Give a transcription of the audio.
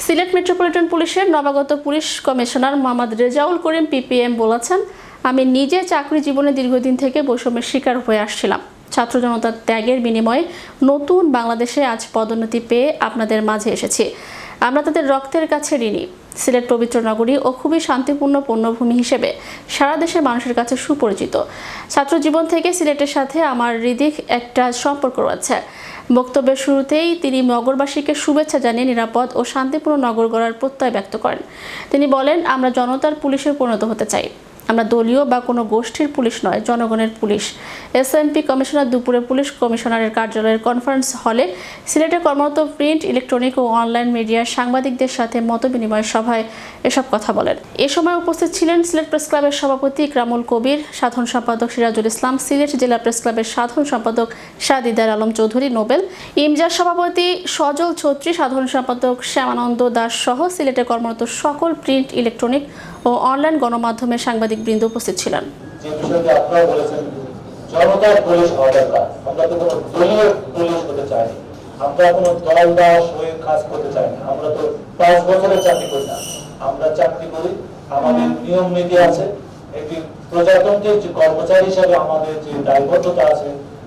Sylhet metropolitan পুলিশের নবাগত police commissioner Mohammad Rezaul Karim PPM বলেছেন, আমি নিজে চাকরি জীবনে দীর্ঘদিন থেকে বৈষম্যের শিকার হয়ে আসছিলাম। ছাত্র জনতার ত্যাগের বিনিময়ে নতুন বাংলাদেশে আজ পদোন্নতি পেয়ে আপনাদের মাঝে এসেছি। আমরা তাদের রক্তের কাছে ঋণী। সিলেট পবিত্র নগরী ও খুবই শান্তিপূর্ণ পণ্যভূমি হিসেবে সারা দেশের মানুষের কাছে সুপরিচিত। ছাত্র জীবন থেকে সিলেটের সাথে আমার হৃদিক একটা সম্পর্ক রয়েছে। বক্তব্যের শুরুতেই তিনি নগরবাসীকে শুভেচ্ছা জানিয়ে নিরাপদ ও শান্তিপূর্ণ নগর গড়ার প্রত্যয় ব্যক্ত করেন। তিনি বলেন, আমরা জনতার পুলিশে পরিণত হতে চাই। আমরা দলীয় বা কোনো গোষ্ঠীর পুলিশ নয়, জনগণের পুলিশ। এসএমপি কমিশনার দুপুরে পুলিশ কমিশনারের কার্যালয়ের কনফারেন্স হলে সিলেটে কর্মরত প্রিন্ট, ইলেকট্রনিক ও অনলাইন মিডিয়ার সাংবাদিকদের সাথে মতবিনিময় সভায় এসব কথা বলেন। এ সময় উপস্থিত ছিলেন সিলেট প্রেস ক্লাবের সভাপতি ইকরামুল কবির, সাধারণ সম্পাদক সিরাজুল ইসলাম, সিলেট জেলা প্রেস ক্লাবের সাধারণ সম্পাদক সাদিদার আলম চৌধুরী নোবেল, ইমজার সভাপতি সজল ছত্রী, সাধারণ সম্পাদক শ্যামানন্দ দাস সহ সিলেটে কর্মরত সকল প্রিন্ট, ইলেকট্রনিক ও অনলাইন গণমাধ্যমের সাংবাদিক বৃন্দ উপস্থিত ছিলেন। যে বিষয়টি আপনারা বলেছেন, জনতার পুলিশ হওয়া দরকার। আমরা তো কোনো দলীয় পুলিশ হতে চাই না, আমরা কোনো দল বা শহীদ কাজ করতে চাই না। আমরা তো 5 বছরের চাকরি করি না, আমরা চাকরি করি, আমাদের নিয়ম নীতি আছে। একটি প্রজাতন্ত্রের যে কর্মচারী হিসাবে আমাদের যে দায়বদ্ধতা আছে